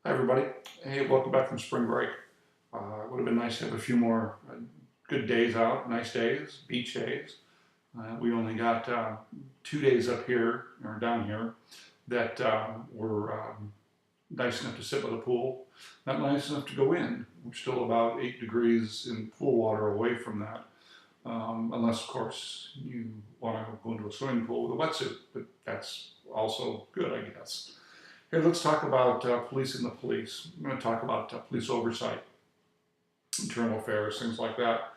Hi everybody. Hey, welcome back from spring break. Would have been nice to have a few more good days out, nice days, beach days. We only got 2 days up here, or down here, that were nice enough to sit by the pool, not nice enough to go in. We're still about 8 degrees in pool water away from that, unless of course you want to go into a swimming pool with a wetsuit, but that's also good, I guess. Hey, let's talk about policing the police. I'm going to talk about police oversight, internal affairs, things like that.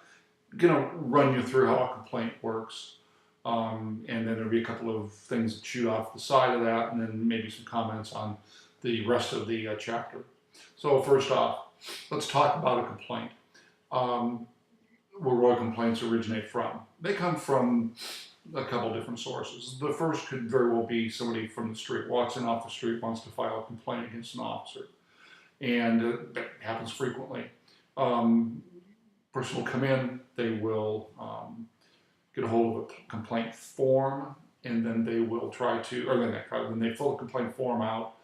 I'm going to run you through how a complaint works, and then there'll be a couple of things that shoot off the side of that, and then maybe some comments on the rest of the chapter. So first off, let's talk about a complaint. Where complaints originate from. They come from a couple different sources. The first could very well be somebody from the street, walks in off the street, wants to file a complaint against an officer. And that happens frequently. Person will come in, they will get a hold of a complaint form, and then they will try to, or then they fill the complaint form out,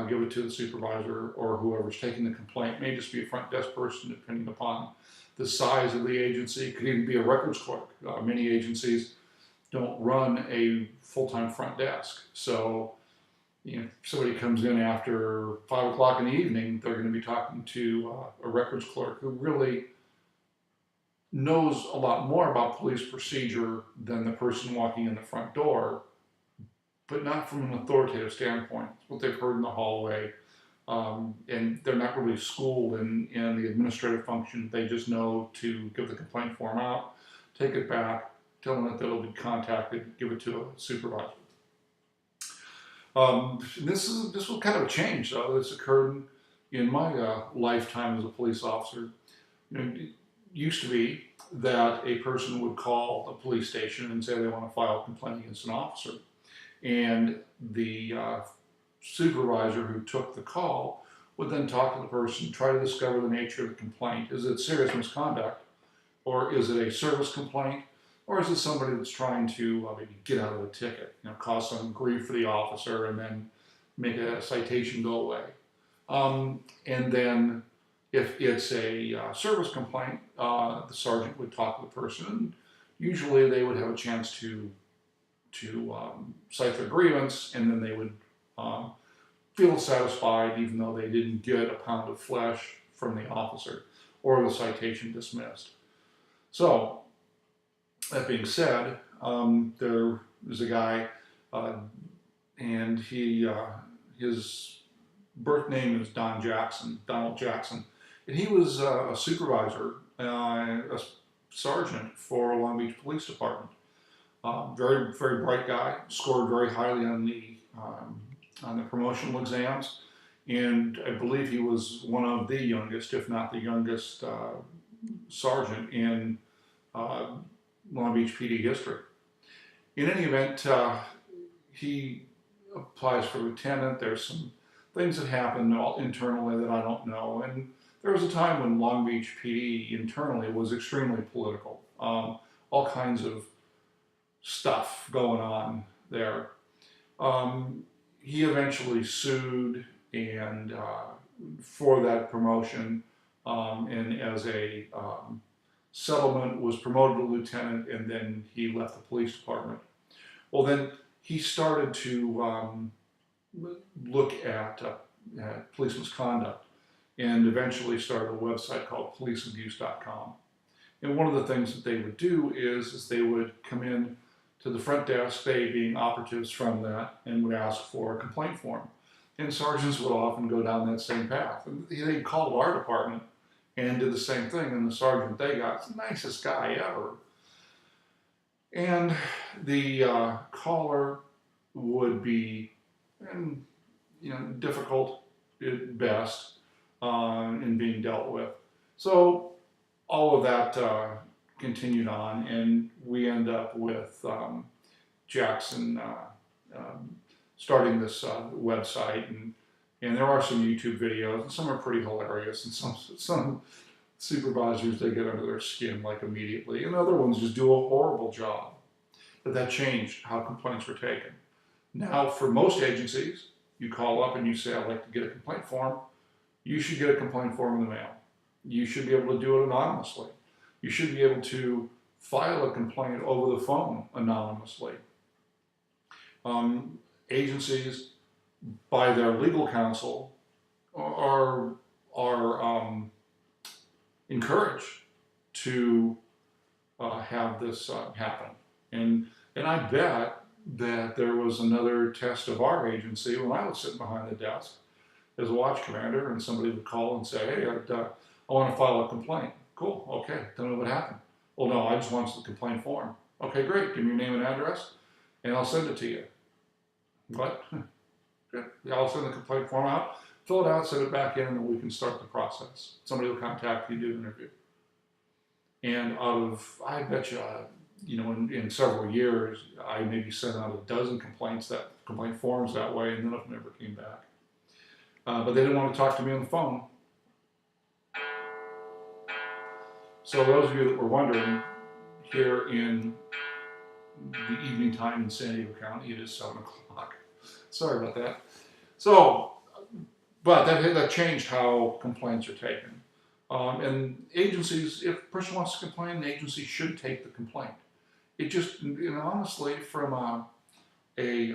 give it to the supervisor or whoever's taking the complaint. It may just be a front desk person, depending upon the size of the agency. It could even be a records clerk. Many agencies don't run a full-time front desk. So, if somebody comes in after 5 o'clock in the evening, they're going to be talking to a records clerk who really knows a lot more about police procedure than the person walking in the front door, but not from an authoritative standpoint. It's what they've heard in the hallway. And they're not really schooled in the administrative function. They just know to give the complaint form out, take it back, tell them that they'll be contacted, give it to a supervisor. This was kind of a change, though. This occurred in my lifetime as a police officer. It used to be that a person would call a police station and say they want to file a complaint against an officer. And the supervisor who took the call would then talk to the person, try to discover the nature of the complaint. Is it serious misconduct? Or is it a service complaint? Or is it somebody that's trying to maybe get out of a ticket, cause some grief for the officer and then make a citation go away? And then if it's a service complaint, the sergeant would talk to the person, and usually they would have a chance to cite their grievance, and then they would feel satisfied even though they didn't get a pound of flesh from the officer or the citation dismissed. So, that being said, there was a guy, and his birth name is Donald Jackson, and he was a supervisor, a sergeant for Long Beach Police Department. Very, very bright guy, scored very highly on the promotional exams, and I believe he was one of the youngest, if not the youngest, sergeant in Long Beach PD history. In any event, he applies for lieutenant. There's some things that happen internally that I don't know, and there was a time when Long Beach PD internally was extremely political. All kinds of stuff going on there. He eventually sued and for that promotion, and as a settlement was promoted to lieutenant, and then he left the police department. Well, then he started to look at police misconduct, and eventually started a website called policeabuse.com. And one of the things that they would do is they would come in to the front desk, they being operatives from that, and would ask for a complaint form. And sergeants would often go down that same path. And they called our department and did the same thing, and the sergeant they got is the nicest guy ever. And the caller would be, difficult at best in being dealt with. So all of that continued on, and we end up with Jackson starting this website, and there are some YouTube videos, and some are pretty hilarious, and some supervisors, they get under their skin like immediately, and other ones just do a horrible job. But that changed how complaints were taken. Now, for most agencies, you call up and you say, I'd like to get a complaint form. you should get a complaint form in the mail. You should be able to do it anonymously. You should be able to file a complaint over the phone anonymously. Agencies, by their legal counsel, are encouraged to have this happen. And I bet that there was another test of our agency when I was sitting behind the desk as a watch commander, and somebody would call and say, hey, I want to file a complaint. Cool, okay, tell me what happened. Well, no, I just want the complaint form. Okay, great, give me your name and address, and I'll send it to you. What? Good. I'll send the complaint form out, fill it out, send it back in, and then we can start the process. Somebody will contact you, do an interview. And out of, I bet you, in several years, I maybe sent out a dozen complaint forms that way, and none of them ever came back. But they didn't want to talk to me on the phone. So those of you that were wondering, here in the evening time in San Diego County, it is 7 o'clock. Sorry about that. So, but that changed how complaints are taken. And agencies, if a person wants to complain, the agency should take the complaint. It just, honestly, from a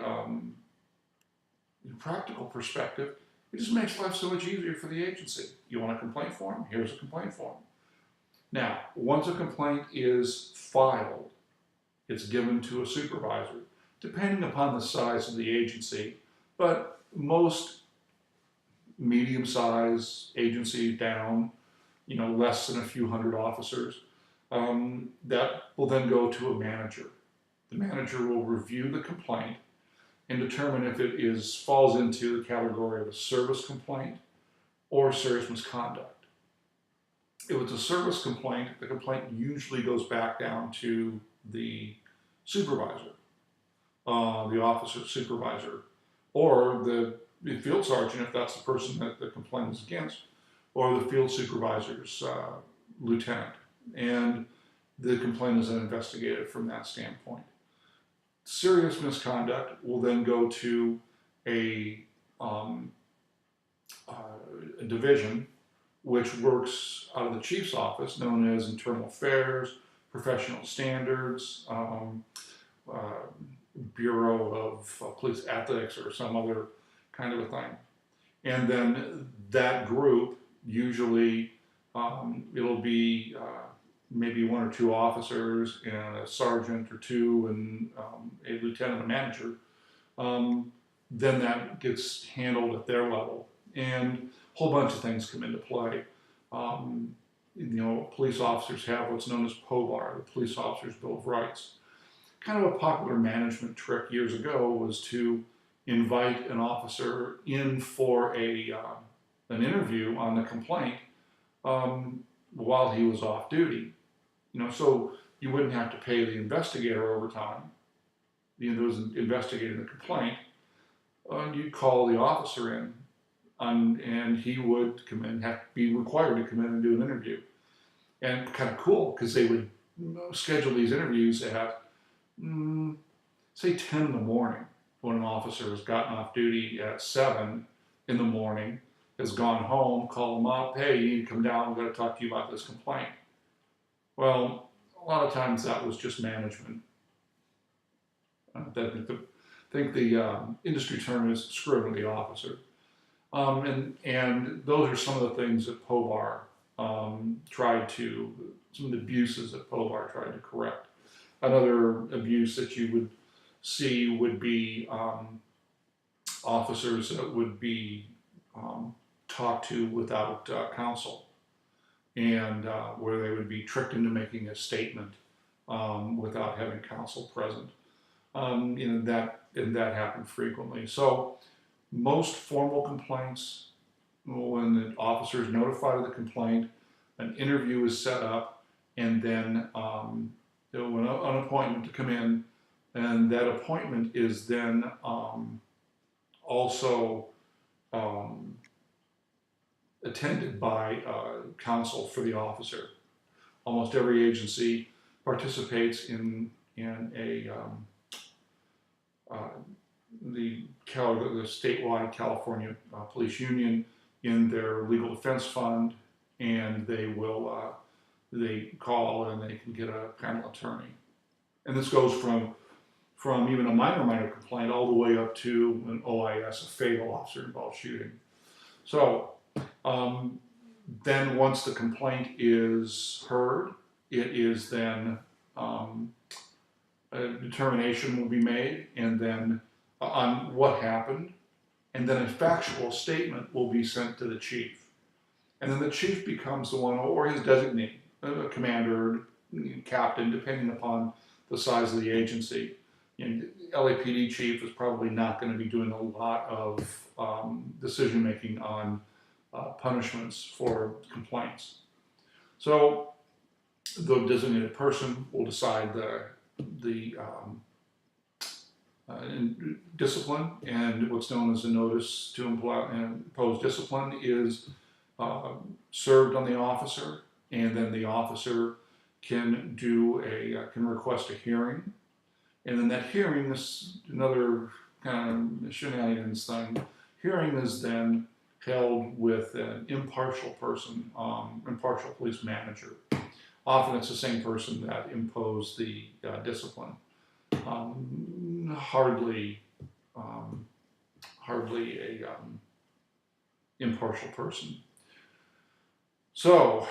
practical perspective, it just makes life so much easier for the agency. You want a complaint form? Here's a complaint form. Now, once a complaint is filed, it's given to a supervisor, depending upon the size of the agency, but most medium-sized agencies down, less than a few hundred officers, that will then go to a manager. The manager will review the complaint and determine if it falls into the category of a service complaint or service misconduct. If it's a service complaint, the complaint usually goes back down to the supervisor, the officer supervisor, or the field sergeant, if that's the person that the complaint is against, or the field supervisor's lieutenant. And the complaint is then investigated from that standpoint. Serious misconduct will then go to a division which works out of the chief's office, known as Internal Affairs, Professional Standards, Bureau of Police Ethics, or some other kind of a thing. And then that group, usually it'll be maybe 1 or 2 officers and a sergeant or 2 and a lieutenant and manager. Then that gets handled at their level. And a whole bunch of things come into play. Police officers have what's known as POBAR, the Police Officers' Bill of Rights. Kind of a popular management trick years ago was to invite an officer in for an interview on the complaint while he was off duty. So you wouldn't have to pay the investigator overtime. That was investigating the complaint. And you'd call the officer in, and he would come in, be required to come in and do an interview. And kind of cool, because they would schedule these interviews at, say, 10 in the morning, when an officer has gotten off duty at 7 in the morning, has gone home, call them up, hey, you need to come down, we've got to talk to you about this complaint. Well, a lot of times that was just management. I think the industry term is screwing the officer. And those are some of the things that POBAR some of the abuses that POBAR tried to correct. Another abuse that you would see would be officers that would be talked to without counsel, and where they would be tricked into making a statement without having counsel present. That happened frequently. So most formal complaints, when the officer is notified of the complaint, an interview is set up, and then an appointment to come in, and that appointment is then also attended by counsel for the officer. Almost every agency participates in the statewide California Police Union. in their legal defense fund, and they will they call and they can get a panel attorney. And this goes from even a minor complaint all the way up to an OIS, a fatal officer involved shooting. So then once the complaint is heard, it is then a determination will be made, and then on what happened, and then a factual statement will be sent to the chief. And then the chief becomes the one, or his designee, a commander, captain, depending upon the size of the agency. LAPD chief is probably not going to be doing a lot of decision making on punishments for complaints. So the designated person will decide the discipline, and what's known as a notice to impose discipline is served on the officer, and then the officer can can request a hearing, and then that hearing is another kind of shenanigans thing. Hearing is then held with an impartial person, impartial police manager. Often it's the same person that imposed the discipline. Hardly a impartial person. So,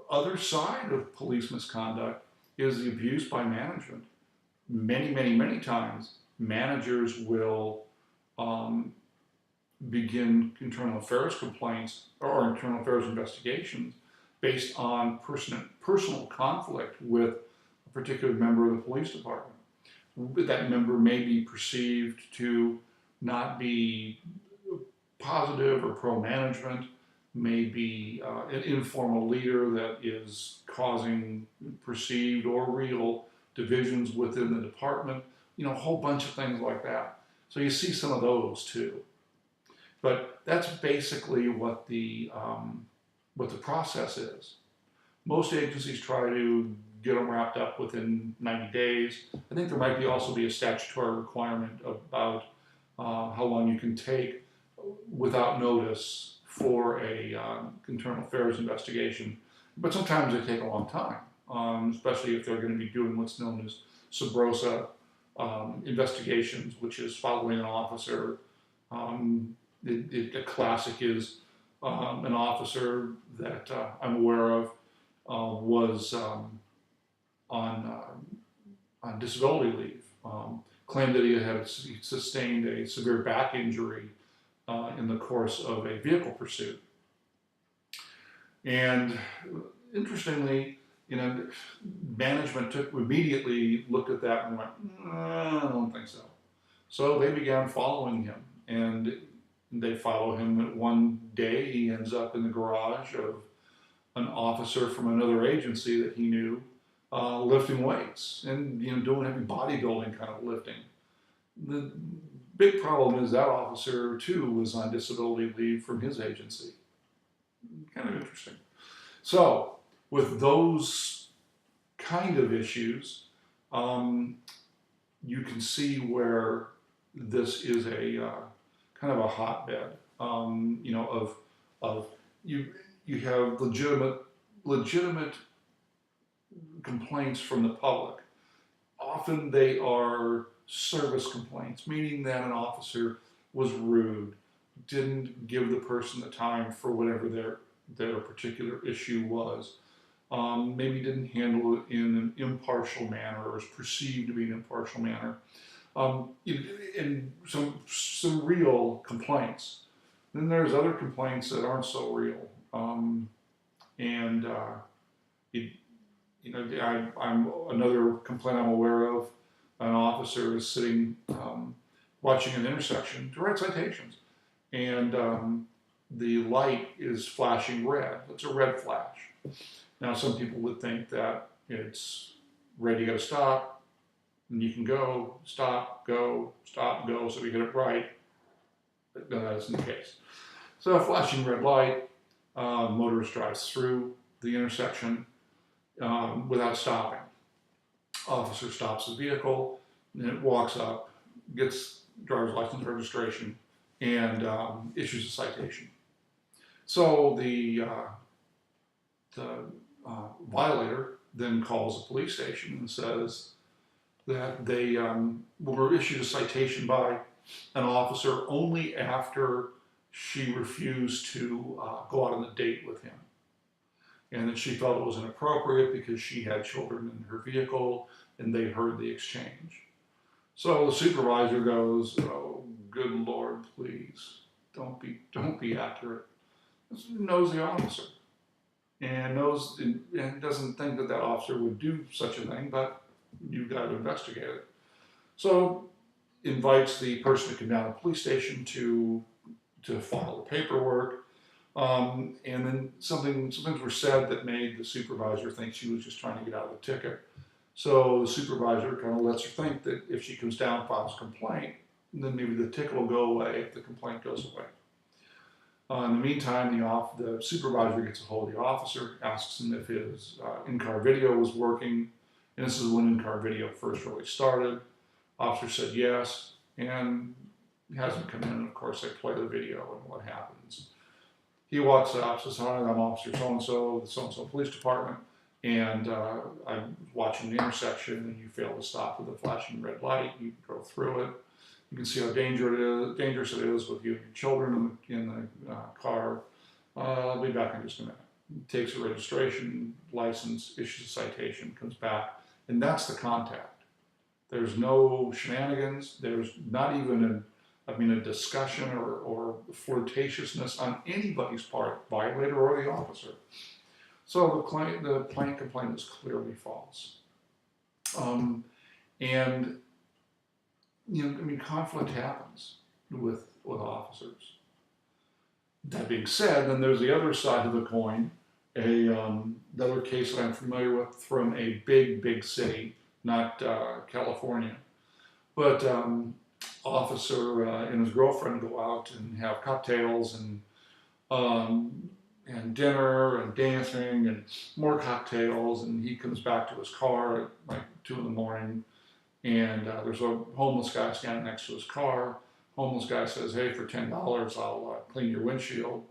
other side of police misconduct is the abuse by management. Many times, managers will begin internal affairs complaints or internal affairs investigations based on personal conflict with a particular member of the police department. That member may be perceived to not be positive or pro-management, may be an informal leader that is causing perceived or real divisions within the department, a whole bunch of things like that. So you see some of those too. But that's basically what the process is. Most agencies try to get them wrapped up within 90 days. I think there might also be a statutory requirement about how long you can take without notice for a internal affairs investigation. But sometimes they take a long time, especially if they're going to be doing what's known as sub rosa investigations, which is following an officer. The classic is an officer that I'm aware of was on disability leave, claimed that he had sustained a severe back injury in the course of a vehicle pursuit. And interestingly, management immediately looked at that and went, I don't think so. So they began following him, and they follow him. One day he ends up in the garage of an officer from another agency that he knew, lifting weights and doing heavy bodybuilding kind of lifting. The big problem is that officer too was on disability leave from his agency. Kind of interesting. So with those kind of issues, you can see where this is a kind of a hotbed. You have legitimate complaints from the public. Often they are service complaints, meaning that an officer was rude, didn't give the person the time for whatever their particular issue was, maybe didn't handle it in an impartial manner or was perceived to be an impartial manner, and some real complaints. Then there's other complaints that aren't so real, I'm another complaint I'm aware of. An officer is sitting watching an intersection to write citations, and the light is flashing red. It's a red flash. Now, some people would think that it's red, you got to stop, and you can go, stop, go, so we get it right. But no, that isn't the case. So, a flashing red light, motorist drives through the intersection without stopping. Officer stops the vehicle, and it walks up, gets driver's license registration, and issues a citation. So the violator then calls the police station and says that they were issued a citation by an officer only after she refused to go out on a date with him, and that she felt it was inappropriate because she had children in her vehicle and they heard the exchange. So the supervisor goes, "Oh, good Lord, please don't be accurate." Knows the officer and knows and doesn't think that that officer would do such a thing, but you've got to investigate it. So invites the person to come down to the police station to file the paperwork. And then some things were said that made the supervisor think she was just trying to get out of the ticket. So the supervisor kind of lets her think that if she comes down and files a complaint, then maybe the ticket will go away if the complaint goes away. In the meantime, the supervisor gets a hold of the officer, asks him if his in-car video was working, and this is when in-car video first really started. Officer said yes, and he hasn't come in, and of course they play the video and what happens. He walks up, says, "Hi, I'm Officer so-and-so, the so-and-so police department, and I'm watching the intersection, and you failed to stop with a flashing red light. You drove through it. You can see how dangerous it is with you and your children in the car. I'll be back in just a minute." He takes a registration, license, issues a citation, comes back, and that's the contact. There's no shenanigans. There's not even a discussion or flirtatiousness on anybody's part, violator or the officer. So the plaintiff complaint is clearly false. And conflict happens with officers. That being said, then there's the other side of the coin. Another case that I'm familiar with from a big city, not California, but officer and his girlfriend go out and have cocktails and dinner and dancing and more cocktails, and he comes back to his car at like 2 in.the morning, and there's a homeless guy standing next to his car. Homeless guy says, "Hey, for $10 I'll clean your windshield,"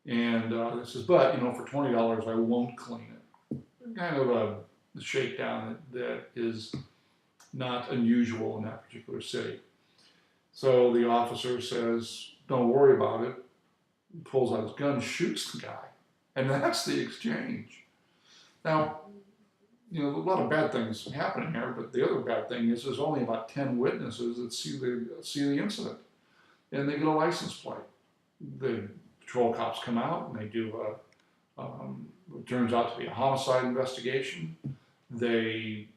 and he says, "But for $20 I won't clean it." Kind of a shakedown that is not unusual in that particular city. So the officer says, "Don't worry about it." He pulls out his gun, shoots the guy, and that's the exchange. Now, a lot of bad things happening here, but the other bad thing is there's only about 10 witnesses that see the incident, and they get a license plate. The patrol cops come out and they do it turns out to be a homicide investigation. They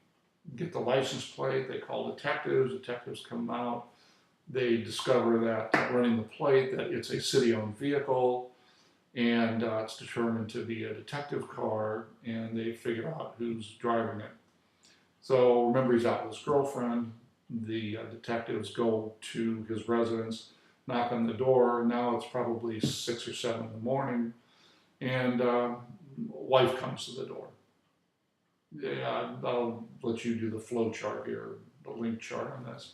get the license plate. They call detectives. Detectives come out. They discover that running the plate, that it's a city-owned vehicle, and it's determined to be a detective car, and they figure out who's driving it. So remember, he's out with his girlfriend. The detectives go to his residence, knock on the door. Now it's probably 6 or 7 in the morning, and wife comes to the door. Yeah, I'll let you do the flow chart here, the link chart on this.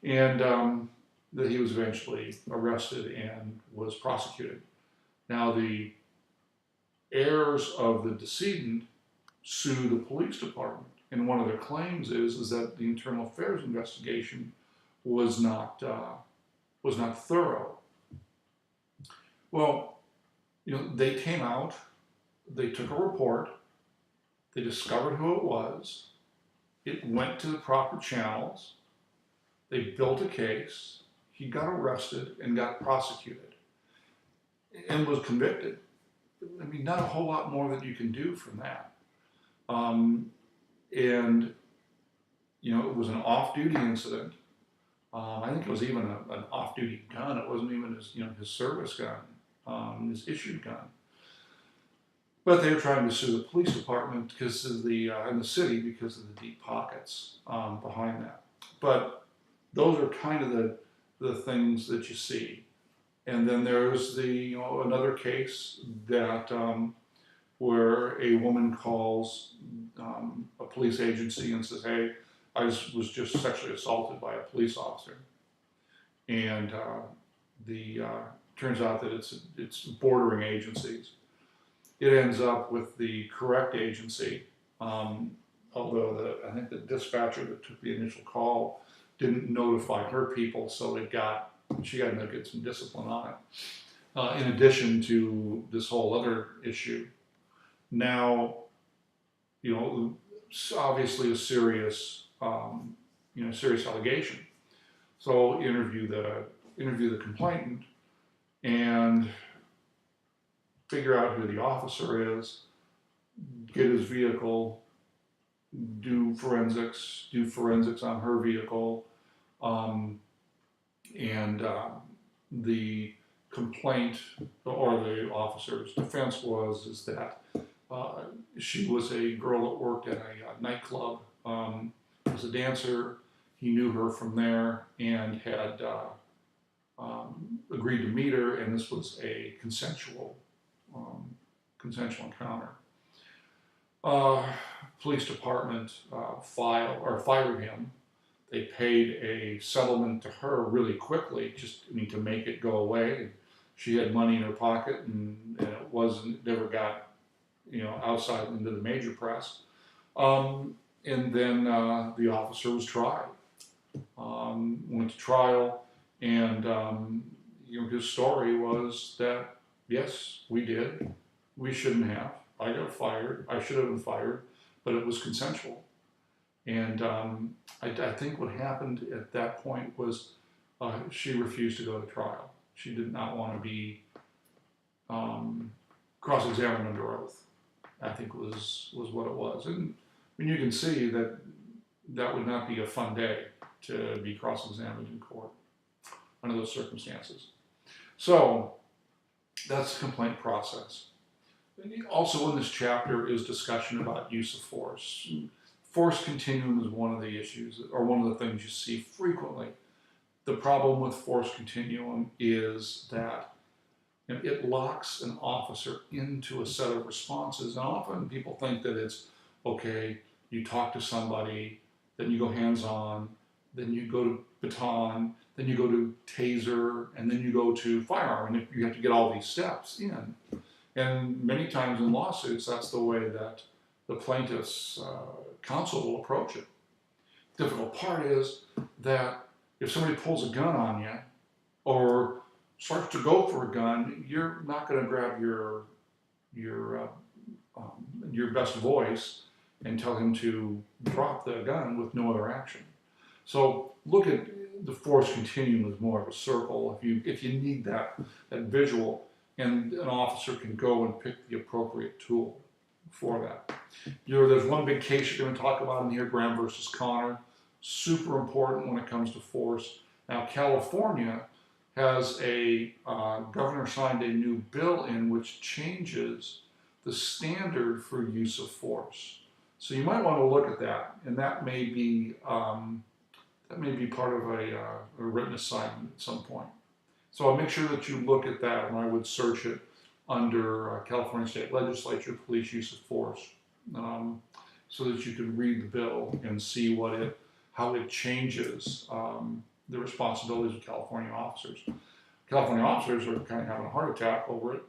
And that he was eventually arrested and was prosecuted. Now the heirs of the decedent sue the police department, and one of their claims is that the internal affairs investigation was not thorough. Well, they came out, they took a report, they discovered who it was, it went to the proper channels, they built a case, he got arrested and got prosecuted and was convicted. Not a whole lot more that you can do from that. And it was an off-duty incident. I think it was even an off-duty gun. It wasn't even his service gun, his issued gun. But they were trying to sue the police department because of in the city because of the deep pockets behind that. But those are kind of the things that you see. And then there's another case that where a woman calls a police agency and says, "Hey, I was just sexually assaulted by a police officer." And the turns out that it's bordering agencies. It ends up with the correct agency, although I think the dispatcher that took the initial call didn't notify her people, so she got to get some discipline on it. In addition to this whole other issue, now, obviously a serious, serious allegation. So interview the complainant and figure out who the officer is, get his vehicle, do forensics on her vehicle, and the complaint or the officer's defense is that she was a girl that worked at a nightclub, was a dancer. He knew her from there and had agreed to meet her, and this was a consensual encounter. Police department fired him. They paid a settlement to her really quickly, to make it go away. She had money in her pocket, and it never got outside into the major press. And then the officer was tried. Went to trial, and his story was that, yes, we did. We shouldn't have. I got fired. I should have been fired, but it was consensual. And I think what happened at that point was she refused to go to trial. She did not want to be cross-examined under oath, I think was what it was. And you can see that would not be a fun day to be cross-examined in court under those circumstances. So that's the complaint process. Also in this chapter is discussion about use of force. Force continuum is one of the issues, or one of the things you see frequently. The problem with force continuum is that it locks an officer into a set of responses. And often people think that it's, okay, you talk to somebody, then you go hands-on, then you go to baton, then you go to taser, and then you go to firearm. And you have to get all these steps in. And many times in lawsuits, that's the way that the plaintiff's counsel will approach it. The difficult part is that if somebody pulls a gun on you or starts to go for a gun, you're not going to grab your best voice and tell him to drop the gun with no other action. So look at the force continuum as more of a circle. If you need that visual, and an officer can go and pick the appropriate tool for that. There's one big case you're going to talk about in here, Graham versus Connor. Super important when it comes to force. Now, California has governor signed a new bill in which changes the standard for use of force. So you might want to look at that, and that may be part of a written assignment at some point. So I'll make sure that you look at that, and I would search it under California State Legislature, police use of force, so that you can read the bill and see how it changes the responsibilities of California officers. California officers are kind of having a heart attack over it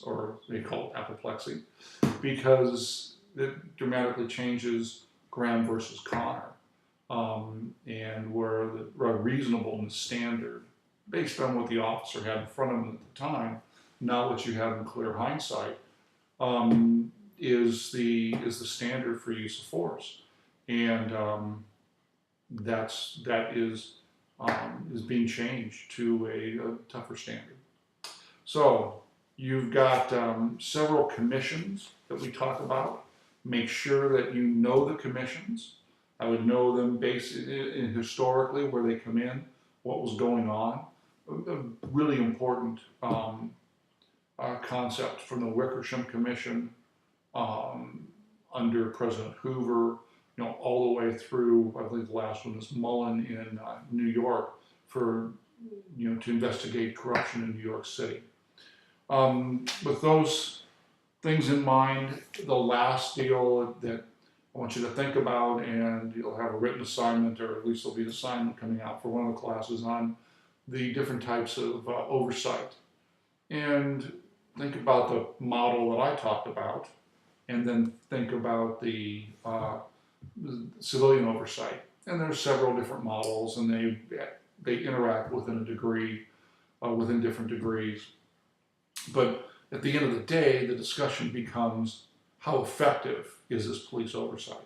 or they call it apoplexy, because it dramatically changes Graham versus Connor, and where the reasonableness standard, based on what the officer had in front of him at the time, not what you have in clear hindsight, is the standard for use of force, and that is being changed to a tougher standard. So you've got several commissions that we talk about. Make sure that you know the commissions. I would know them historically, where they come in, what was going on. A really important concept from the Wickersham Commission under President Hoover, all the way through, I believe the last one is Mullen in New York, for to investigate corruption in New York City. With those things in mind, the last deal that I want you to think about, and you'll have a written assignment, or at least there'll be an assignment coming out for one of the classes on the different types of oversight. And think about the model that I talked about, and then think about the civilian oversight. And there's several different models, and they interact within a degree, within different degrees. But at the end of the day, the discussion becomes, how effective is this police oversight?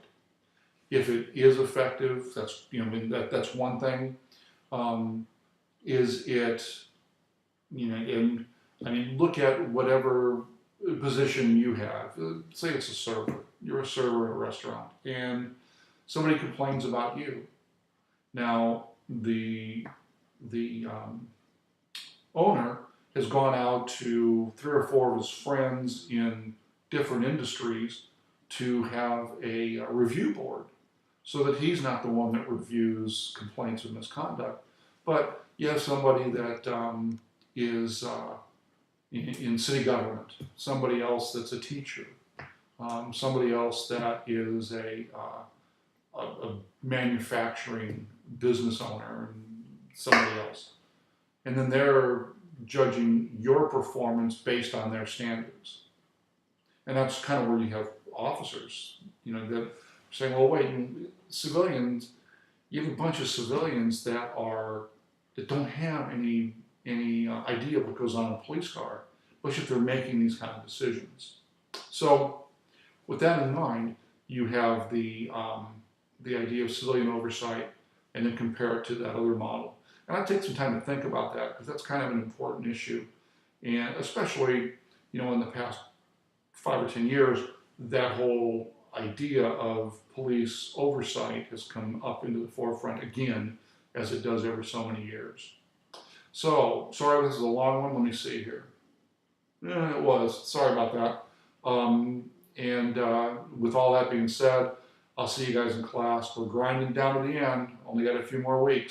If it is effective, that's that's one thing. Is it, and I mean, look at whatever position you have. Say it's a server. You're a server at a restaurant, and somebody complains about you. Now, the owner has gone out to 3 or 4 of his friends in different industries to have a review board, so that he's not the one that reviews complaints of misconduct, but you have somebody that is in city government, somebody else that's a teacher, somebody else that is a manufacturing business owner, and somebody else. And then they're judging your performance based on their standards. And that's kind of where you have officers, that saying, well, wait, civilians, you have a bunch of civilians that don't have any idea of what goes on in a police car, especially if they're making these kind of decisions. So with that in mind, you have the idea of civilian oversight, and then compare it to that other model. And I take some time to think about that, because that's kind of an important issue. And especially, in the past 5 or 10 years, that whole idea of police oversight has come up into the forefront again, as it does every so many years. So, sorry this is a long one. Let me see here. It was. Sorry about that. And with all that being said, I'll see you guys in class. We're grinding down to the end. Only got a few more weeks.